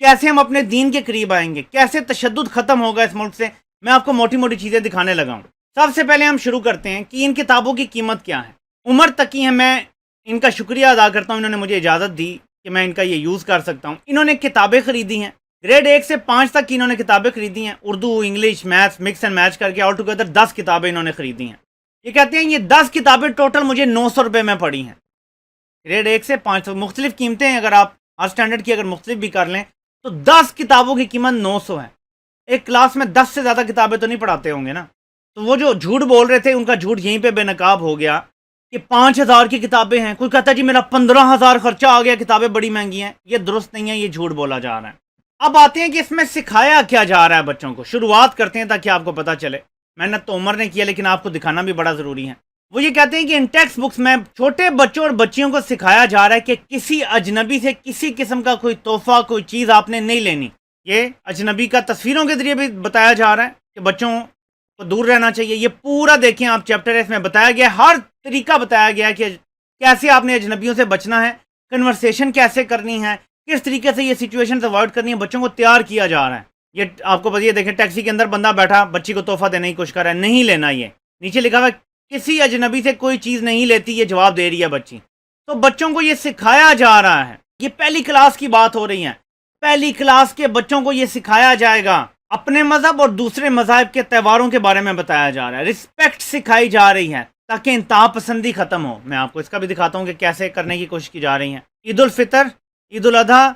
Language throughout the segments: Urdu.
کیسے ہم اپنے دین کے قریب آئیں گے, کیسے تشدد ختم ہوگا اس ملک سے, میں آپ کو موٹی موٹی چیزیں دکھانے لگا ہوں. سب سے پہلے ہم شروع کرتے ہیں کہ ان کتابوں کی قیمت کیا ہے. عمر تقی ہے, میں ان کا شکریہ ادا کرتا ہوں, انہوں نے مجھے اجازت دی کہ میں ان کا یہ یوز کر سکتا ہوں. انہوں نے کتابیں خریدی ہیں, گریڈ 1 سے 5 تک کی انہوں نے کتابیں خریدی ہیں, Urdu, English, maths mix and match کر کے آل ٹوگیدر 10 کتابیں انہوں نے خریدی ہیں. یہ کہتے ہیں یہ 10 کتابیں ٹوٹل مجھے 900 روپے میں پڑی ہیں. گریڈ 1 سے 5 تک مختلف قیمتیں ہیں, اگر آپ ہر اسٹینڈرڈ کی اگر مختلف بھی کر لیں تو 10 کتابوں کی قیمت 900 ہے. ایک کلاس میں 10 سے زیادہ کتابیں تو نہیں پڑھاتے ہوں گے نا. تو وہ جو جھوٹ بول رہے تھے ان کا جھوٹ یہیں پہ بے نقاب ہو گیا کہ 5000 کی کتابیں ہیں. کوئی کہتا ہے جی میرا 15000 خرچہ آ گیا, کتابیں بڑی مہنگی ہیں. یہ درست نہیں ہے, یہ جھوٹ بولا جا رہا ہے. اب آتے ہیں کہ اس میں سکھایا کیا جا رہا ہے بچوں کو. شروعات کرتے ہیں تاکہ آپ کو پتہ چلے. محنت تو عمر نے کیا لیکن آپ کو دکھانا بھی بڑا ضروری ہے. وہ یہ کہتے ہیں کہ ان ٹیکسٹ بکس میں چھوٹے بچوں اور بچیوں کو سکھایا جا رہا ہے کہ کسی اجنبی سے کسی قسم کا کوئی تحفہ, کوئی چیز آپ نے نہیں لینی. یہ اجنبی کا تصویروں کے ذریعے بھی بتایا جا رہا ہے کہ بچوں کو دور رہنا چاہیے. یہ پورا دیکھیں آپ چیپٹر ہے, اس میں بتایا گیا, ہر طریقہ بتایا گیا ہے کہ کیسے آپ نے اجنبیوں سے بچنا ہے, کنورسیشن کیسے کرنی ہے, کس طریقے سے یہ سچویشن اوائڈ کرنی ہے. بچوں کو تیار کیا جا رہا ہے. یہ آپ کو یہ دیکھیں, ٹیکسی کے اندر بندہ بیٹھا بچی کو تحفہ دینے کی کوشش کر رہا ہے, نہیں لینا. یہ نیچے لکھا ہوا ہے کسی اجنبی سے کوئی چیز نہیں لیتی, یہ جواب دے رہی ہے بچی. تو بچوں کو یہ سکھایا جا رہا ہے. یہ پہلی کلاس کی بات ہو رہی ہے. پہلی کلاس کے بچوں کو یہ سکھایا جائے گا. اپنے مذہب اور دوسرے مذاہب کے تہواروں کے بارے میں بتایا جا رہا ہے. رسپیکٹ سکھائی جا رہی ہے تاکہ انتہا پسندی ختم ہو. میں آپ کو اس کا بھی دکھاتا ہوں کہ کیسے کرنے کی کوشش کی جا رہی ہیں. عید الفطر, عید الاضحیٰ,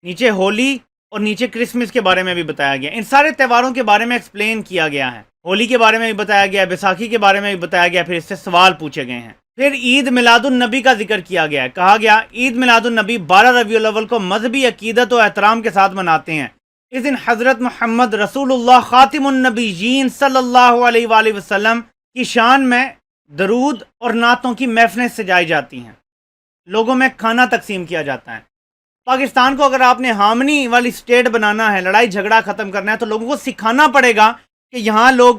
نیچے ہولی اور نیچے کرسمس کے بارے میں بھی بتایا گیا. ان سارے تہواروں کے بارے میں ایکسپلین کیا گیا ہے. ہولی کے بارے میں بھی بتایا گیا ہے, بیساکھی کے بارے میں بھی بتایا گیا, پھر اس سے سوال پوچھے گئے ہیں. پھر عید میلاد النبی کا ذکر کیا گیا ہے. کہا گیا عید میلاد النبی 12 ربیع الاول کو مذہبی عقیدت و احترام کے ساتھ مناتے ہیں. اس دن حضرت محمد رسول اللہ خاتم النبیین صلی اللہ علیہ وآلہ وسلم کی شان میں درود اور نعتوں کی محفلیں سجائی جاتی ہیں. لوگوں میں کھانا تقسیم کیا جاتا ہے. پاکستان کو اگر آپ نے ہارمنی والی سٹیٹ بنانا ہے, لڑائی جھگڑا ختم کرنا ہے, تو لوگوں کو سکھانا پڑے گا کہ یہاں لوگ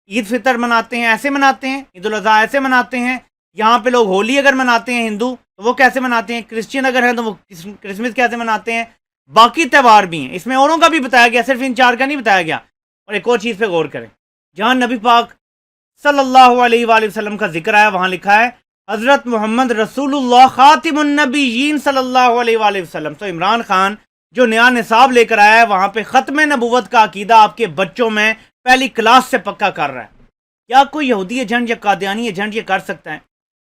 عید فطر مناتے ہیں ایسے مناتے ہیں, عید الاضحیٰ ایسے مناتے ہیں. یہاں پہ لوگ ہولی اگر مناتے ہیں ہندو تو وہ کیسے مناتے ہیں, کرسچین اگر ہیں تو وہ کرسمس کیسے مناتے ہیں. باقی تہوار بھی ہیں, اس میں اوروں کا بھی بتایا گیا, صرف ان 4 کا نہیں بتایا گیا. اور ایک اور چیز پہ غور کریں, جہاں نبی پاک صلی اللہ علیہ وآلہ وسلم کا ذکر آیا وہاں لکھا ہے حضرت محمد رسول اللہ خاتم النبیین صلی اللہ علیہ وآلہ وسلم. تو عمران خان جو نیا نصاب لے کر آیا ہے وہاں پہ ختم نبوت کا عقیدہ آپ کے بچوں میں پہلی کلاس سے پکا کر رہا ہے. کیا کوئی یہودی ایجنٹ یا قادیانی ایجنٹ یہ کر سکتا ہے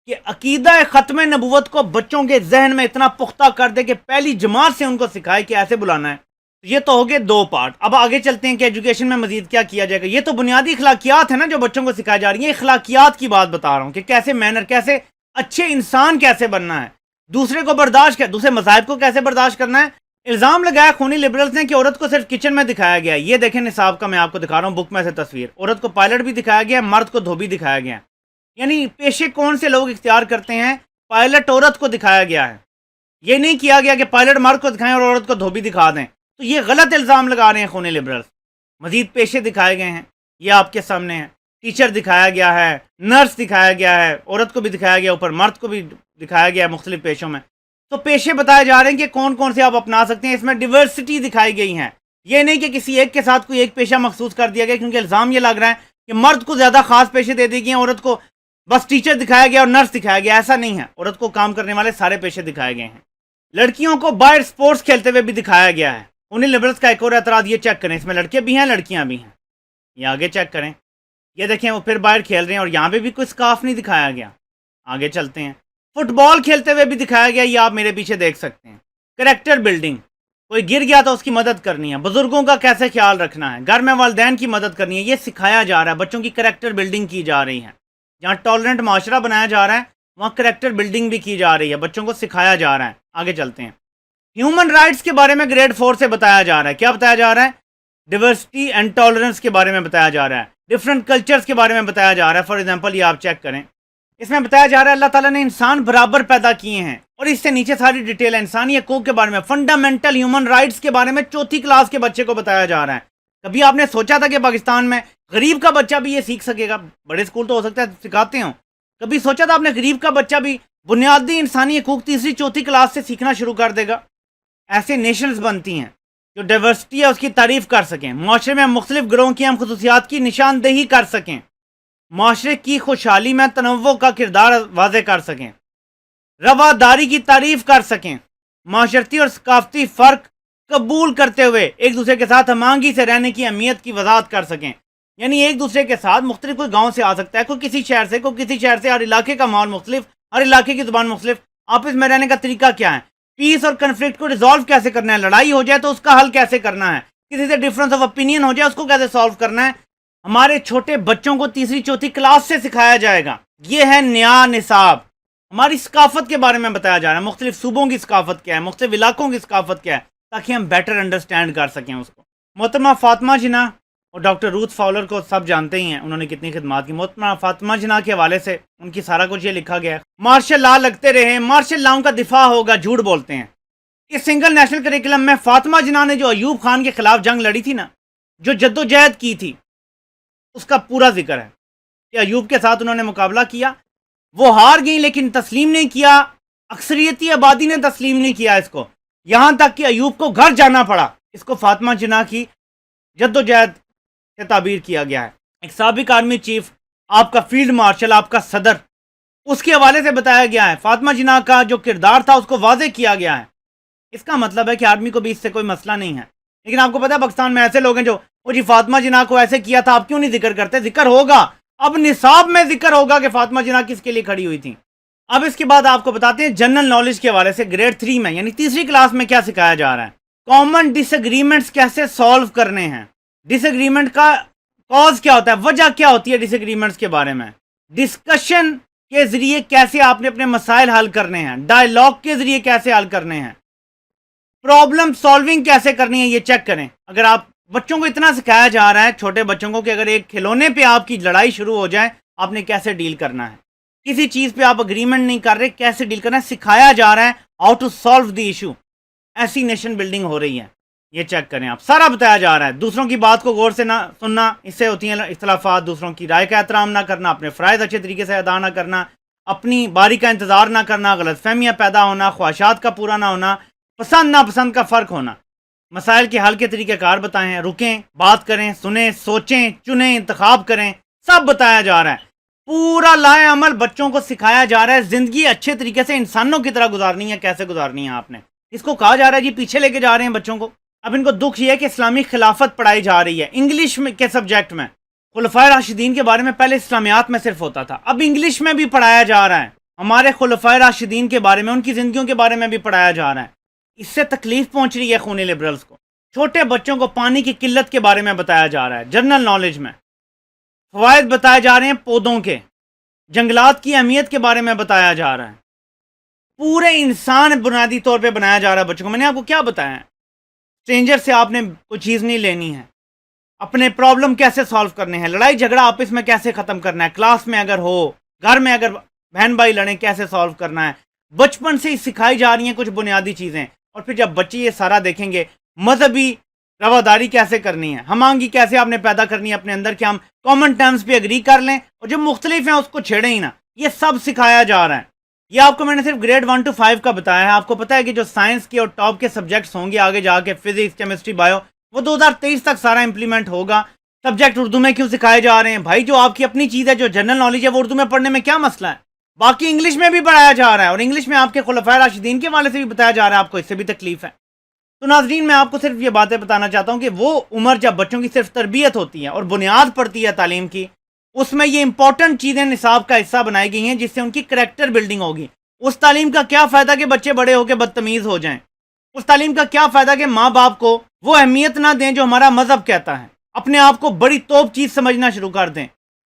کہ عقیدہ ختم نبوت کو بچوں کے ذہن میں اتنا پختہ کر دے کہ پہلی جماعت سے ان کو سکھائے کہ ایسے بلانا ہے؟ یہ تو ہو گئے 2 پارٹ. اب آگے چلتے ہیں کہ ایجوکیشن میں مزید کیا کیا جائے گا. یہ تو بنیادی اخلاقیات ہیں نا جو بچوں کو سکھائی جا رہی ہیں. اخلاقیات کی بات بتا رہا ہوں کہ کیسے مینر, کیسے اچھے انسان کیسے بننا ہے, دوسرے کو برداشت کیا, دوسرے مذاہب کو کیسے برداشت کرنا ہے. الزام لگایا خونی لبرلز نے کہ عورت کو صرف کچن میں دکھایا گیا. یہ دیکھیں نصاب کا, میں آپ کو دکھا رہا ہوں بک میں سے تصویر. عورت کو پائلٹ بھی دکھایا گیا, مرد کو دھوبی دکھایا گیا. یعنی پیشے کون سے لوگ اختیار کرتے ہیں, پائلٹ عورت کو دکھایا گیا ہے. یہ نہیں کیا گیا کہ پائلٹ مرد کو دکھائیں اور عورت کو دھوبی دکھا دیں. تو یہ غلط الزام لگا رہے ہیں خونی لبرلز. مزید پیشے دکھائے گئے ہیں, یہ آپ کے سامنے ہیں. ٹیچر دکھایا گیا ہے, نرس دکھایا گیا ہے, عورت کو بھی دکھایا گیا, اوپر مرد کو بھی دکھایا گیا ہے مختلف پیشوں میں. تو پیشے بتائے جا رہے ہیں کہ کون کون سے آپ اپنا سکتے ہیں. اس میں ڈیورسٹی دکھائی گئی ہے. یہ نہیں کہ کسی ایک کے ساتھ کوئی ایک پیشہ مخصوص کر دیا گیا, کیونکہ الزام یہ لگ رہا ہے کہ مرد کو زیادہ خاص پیشے دے دی گئے ہیں, عورت کو بس ٹیچر دکھایا گیا اور نرس دکھایا گیا. ایسا نہیں ہے, عورت کو کام کرنے والے سارے پیشے دکھائے گئے ہیں. لڑکیوں کو باہر سپورٹس کھیلتے ہوئے بھی دکھایا گیا ہے. انہیں لبرلز کا ایک اور اعتراض, یہ چیک کریں, اس میں لڑکے بھی ہیں لڑکیاں بھی ہیں. یہ آگے چیک کریں, یہ دیکھیں وہ پھر باہر کھیل رہے ہیں اور یہاں پہ بھی کوئی سکارف نہیں دکھایا گیا. آگے چلتے ہیں, فٹ بال کھیلتے ہوئے بھی دکھایا گیا, یہ آپ میرے پیچھے دیکھ سکتے ہیں. کریکٹر بلڈنگ, کوئی گر گیا تو اس کی مدد کرنی ہے, بزرگوں کا کیسے خیال رکھنا ہے, گھر میں والدین کی مدد کرنی ہے, یہ سکھایا جا رہا ہے. بچوں کی کریکٹر بلڈنگ کی جا رہی ہے. جہاں ٹالرنٹ معاشرہ بنایا جا رہا ہے وہاں کریکٹر بلڈنگ بھی کی جا رہی ہے, بچوں کو سکھایا جا رہا ہے. آگے چلتے ہیں, ہیومن رائٹس کے بارے میں گریڈ 4 سے بتایا جا رہا ہے. کیا بتایا جا رہا ہے؟ ڈیورسٹی اینڈ ٹالرنس کے بارے میں بتایا جا رہا ہے, ڈفرینٹ کلچرز کے بارے میں بتایا جا رہا ہے. فار ایگزامپل یہ آپ چیک کریں, اس میں بتایا جا رہا ہے اللہ تعالیٰ نے انسان برابر پیدا کیے ہیں, اور اس سے نیچے ساری ڈیٹیل ہے انسانی حقوق کے بارے میں, فنڈامنٹل ہیومن رائٹس کے بارے میں 4تھی کلاس کے بچے کو بتایا جا رہا ہے. کبھی آپ نے سوچا تھا کہ پاکستان میں غریب کا بچہ بھی یہ سیکھ سکے گا؟ بڑے اسکول تو ہو سکتا ہے سکھاتے ہوں. کبھی سوچا تھا آپ نے غریب کا بچہ بھی بنیادی انسانی حقوق 3ری 4تھی کلاس سے سیکھنا شروع کر دے گا؟ ایسے نیشنز بنتی ہیں. جو ڈائیورسٹی ہے اس کی تعریف کر سکیں، معاشرے میں مختلف گروہوں کی ہم خصوصیات کی نشاندہی کر سکیں، معاشرے کی خوشحالی میں تنوع کا کردار واضح کر سکیں، رواداری کی تعریف کر سکیں، معاشرتی اور ثقافتی فرق قبول کرتے ہوئے ایک دوسرے کے ساتھ ہم آہنگی سے رہنے کی اہمیت کی وضاحت کر سکیں۔ یعنی ایک دوسرے کے ساتھ مختلف، کوئی گاؤں سے آ سکتا ہے، کوئی کسی شہر سے، کوئی کسی شہر سے، ہر علاقے کا ماحول مختلف، ہر علاقے کی زبان مختلف، آپس میں رہنے کا طریقہ کیا ہے، پیس اور کنفلکٹ کو ریزالو کیسے کرنا ہے، لڑائی ہو جائے تو اس کا حل کیسے کرنا ہے، کسی سے ڈفرنس آف اوپینین ہو جائے اس کو کیسے سالو کرنا ہے، ہمارے چھوٹے بچوں کو تیسری چوتھی کلاس سے سکھایا جائے گا۔ یہ ہے نیا نصاب۔ ہماری ثقافت کے بارے میں بتایا جا رہا ہے، مختلف صوبوں کی ثقافت کیا ہے، مختلف علاقوں کی ثقافت کیا ہے، تاکہ ہم بیٹر انڈرسٹینڈ کر سکیں اس کو۔ محترمہ فاطمہ جناح اور ڈاکٹر روتھ فاولر کو سب جانتے ہی ہیں، انہوں نے کتنی خدمات کی۔ محترمہ فاطمہ جناح کے حوالے سے ان کی سارا کچھ یہ لکھا گیا ہے، مارشل لا لگتے رہے، مارشل لاؤں کا دفاع ہوگا، جھوٹ بولتے ہیں۔ اس سنگل نیشنل کریکلم میں فاطمہ جناح نے جو ایوب خان کے خلاف جنگ لڑی تھی نا، جو جدوجہد کی تھی، اس کا پورا ذکر ہے کہ ایوب کے ساتھ انہوں نے مقابلہ کیا، وہ ہار گئیں لیکن تسلیم نہیں کیا، اکثریتی آبادی نے تسلیم نہیں کیا اس کو، یہاں تک کہ ایوب کو گھر جانا پڑا۔ اس کو فاطمہ جناح کی جدوجہد سے تعبیر کیا گیا ہے۔ ایک سابق آرمی چیف، آپ کا فیلڈ مارشل، آپ کا صدر، اس کے حوالے سے بتایا گیا ہے، فاطمہ جناح کا جو کردار تھا اس کو واضح کیا گیا ہے۔ اس کا مطلب ہے کہ آرمی کو بھی اس سے کوئی مسئلہ نہیں ہے۔ لیکن آپ کو پتا ہے پاکستان میں ایسے لوگ ہیں جو وہ جی فاطمہ جناح کو ایسے کیا تھا، آپ کیوں نہیں ذکر کرتے؟ ذکر ہوگا، اب نصاب میں ذکر ہوگا کہ فاطمہ جناح کس کے لیے کھڑی ہوئی تھی۔ اب اس کے بعد آپ کو بتاتے ہیں جنرل نالج کے حوالے سے گریڈ 3 میں، یعنی تیسری کلاس میں کیا سکھایا جا رہا ہے، کامن ڈس ایگریمنٹس کیسے سالو کرنے ہیں، ڈس ایگریمنٹ کا کاز کیا ہوتا ہے، وجہ کیا ہوتی ہے ڈس ایگریمنٹس کے بارے میں، ڈسکشن کے ذریعے کیسے آپ نے اپنے مسائل حل کرنے ہیں، ڈائیلاگ کے ذریعے کیسے حل کرنے ہیں، پرابلم سالونگ کیسے کرنی ہے، یہ چیک کریں۔ اگر آپ بچوں کو اتنا سکھایا جا رہا ہے، چھوٹے بچوں کو، کہ اگر ایک کھلونے پہ آپ کی لڑائی شروع ہو جائے، آپ نے کیسے ڈیل کرنا ہے، کسی چیز پہ آپ اگریمنٹ نہیں کر رہے، کیسے ڈیل کرنا ہے، سکھایا جا رہا ہے، how to solve the issue. ایسی نیشن بلڈنگ ہو رہی ہے، یہ چیک کریں آپ، سارا بتایا جا رہا ہے۔ دوسروں کی بات کو غور سے نہ سننا، اس سے ہوتی ہیں اختلافات، دوسروں کی رائے کا احترام نہ کرنا، اپنے فرائض اچھے طریقے سے ادا نہ کرنا، اپنی باری کا انتظار نہ کرنا، غلط فہمیاں پیدا ہونا، خواہشات کا پورا نہ ہونا، پسند ناپسند کا فرق ہونا، مسائل کے حل کے طریقہ کار بتائیں، رکیں، بات کریں، سنیں، سوچیں، چنیں، انتخاب کریں، سب بتایا جا رہا ہے۔ پورا لائے عمل بچوں کو سکھایا جا رہا ہے، زندگی اچھے طریقے سے انسانوں کی طرح گزارنی ہے، کیسے گزارنی ہے آپ نے، اس کو کہا جا رہا ہے جی پیچھے لے کے جا رہے ہیں بچوں کو۔ اب ان کو دکھ یہ ہے کہ اسلامی خلافت پڑھائی جا رہی ہے انگلش میں کے سبجیکٹ میں، خلفائے راشدین کے بارے میں پہلے اسلامیات میں صرف ہوتا تھا، اب انگلش میں بھی پڑھایا جا رہا ہے، ہمارے خلفائے راشدین کے بارے میں، ان کی زندگیوں کے بارے میں بھی پڑھایا جا رہا ہے۔ اس سے تکلیف پہنچ رہی ہے خونی لبرلز کو۔ چھوٹے بچوں کو پانی کی قلت کے بارے میں بتایا جا رہا ہے، جنرل نالج میں فوائد بتائے جا رہے ہیں پودوں کے، جنگلات کی اہمیت کے بارے میں بتایا جا رہا ہے، پورے انسان بنیادی طور پہ بنایا جا رہا ہے بچوں کو۔ میں نے آپ کو کیا بتایا ہے، اسٹرینجر سے آپ نے کوئی چیز نہیں لینی ہے، اپنے پرابلم کیسے سالو کرنے ہیں، لڑائی جھگڑا آپس میں کیسے ختم کرنا ہے، کلاس میں اگر ہو، گھر میں اگر بہن بھائی لڑیں کیسے سالو کرنا ہے، بچپن سے ہی سکھائی جا رہی ہیں کچھ بنیادی چیزیں۔ اور پھر جب بچے یہ سارا دیکھیں گے، مذہبی رواداری کیسے کرنی ہے، ہم آہنگی کیسے آپ نے پیدا کرنی ہے اپنے اندر کہ ہم کامن ٹرمز پہ اگری کر لیں، اور جو مختلف ہیں اس کو چھیڑیں ہی نا، یہ سب سکھایا جا رہا ہے۔ یہ آپ کو میں نے صرف گریڈ 1 to 5 کا بتایا ہے۔ آپ کو پتا ہے کہ جو سائنس کے اور ٹاپ کے سبجیکٹس ہوں گے آگے جا کے، فزکس، کیمسٹری، بایو، وہ 2023 تک سارا امپلیمنٹ ہوگا۔ سبجیکٹ اردو میں کیوں سکھائے جا رہے ہیں بھائی؟ جو آپ کی اپنی چیز ہے، جو جنرل نالج ہے، وہ اردو میں پڑھنے میں کیا مسئلہ ہے؟ باقی انگلش میں بھی پڑھایا جا رہا ہے، اور انگلش میں آپ کے خلفائے راشدین کے حوالے سے بھی بتایا جا رہا ہے، آپ کو اس سے بھی تکلیف ہے۔ تو ناظرین، میں آپ کو صرف یہ باتیں بتانا چاہتا ہوں کہ وہ عمر جب بچوں کی صرف تربیت ہوتی ہے اور بنیاد پڑتی ہے تعلیم کی، اس میں یہ امپورٹنٹ چیزیں نصاب کا حصہ بنائی گئی ہیں جس سے ان کی کریکٹر بلڈنگ ہوگی۔ اس تعلیم کا کیا فائدہ کہ بچے بڑے ہو کے بدتمیز ہو جائیں؟ اس تعلیم کا کیا فائدہ کہ ماں باپ کو وہ اہمیت نہ دیں جو ہمارا مذہب کہتا ہے، اپنے آپ کو بڑی توپ چیز سمجھنا شروع کر دیں،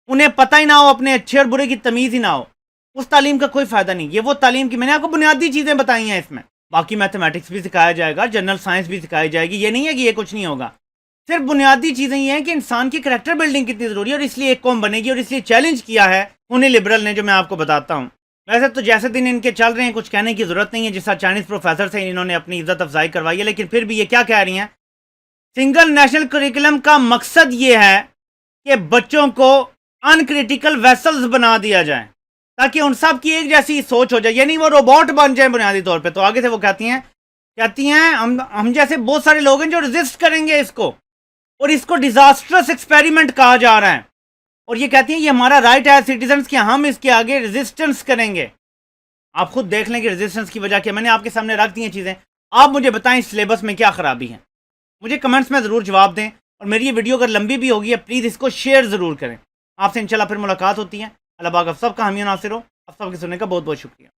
انہیں پتہ ہی نہ ہو، اپنے اچھے اور برے کی تمیز ہی نہ ہو؟ اس تعلیم کا کوئی فائدہ نہیں۔ یہ وہ تعلیم کی میں نے آپ کو بنیادی چیزیں بتائی ہیں، اس میں باقی میتھمیٹکس بھی سکھایا جائے گا، جنرل سائنس بھی سکھائی جائے گی، یہ نہیں ہے کہ یہ کچھ نہیں ہوگا۔ صرف بنیادی چیزیں یہ ہیں کہ انسان کی کریکٹر بلڈنگ کتنی ضروری ہے، اور اس لیے ایک قوم بنے گی، اور اس لیے چیلنج کیا ہے انہیں لبرل نے، جو میں آپ کو بتاتا ہوں۔ ویسے تو جیسے دن ان کے چل رہے ہیں کچھ کہنے کی ضرورت نہیں ہے، جس طرح چائنیز پروفیسر سے انہوں نے اپنی عزت افزائی کروائی ہے، لیکن پھر بھی یہ کیا کہہ رہی ہیں، سنگل نیشنل کریکولم کا مقصد یہ ہے کہ بچوں کو ان کریٹیکل ویسلز بنا دیا جائے تاکہ ان سب کی ایک جیسی سوچ ہو جائے، یعنی وہ روبوٹ بن جائیں بنیادی طور پہ۔ تو آگے سے وہ کہتی ہیں کہتی ہیں ہم جیسے بہت سارے لوگ ہیں جو ریزسٹ کریں گے اس کو، اور اس کو ڈیزاسٹرس ایکسپیریمنٹ کہا جا رہا ہے، اور یہ کہتی ہیں یہ ہمارا رائٹ ہے سٹیزنز کہ ہم اس کے آگے ریزسٹنس کریں گے۔ آپ خود دیکھ لیں کہ ریزسٹنس کی وجہ کیا، میں نے آپ کے سامنے رکھ دی ہیں چیزیں، آپ مجھے بتائیں اس سلیبس میں کیا خرابی ہے، مجھے کمنٹس میں ضرور جواب دیں، اور میری یہ ویڈیو اگر لمبی بھی ہوگی ہے پلیز اس کو شیئر ضرور کریں۔ آپ سے انشاءاللہ پھر ملاقات ہوتی ہے۔ اللہ پاک آپ سب کا حامی و ناصر ہو۔ آپ سب کے سننے کا بہت بہت شکریہ۔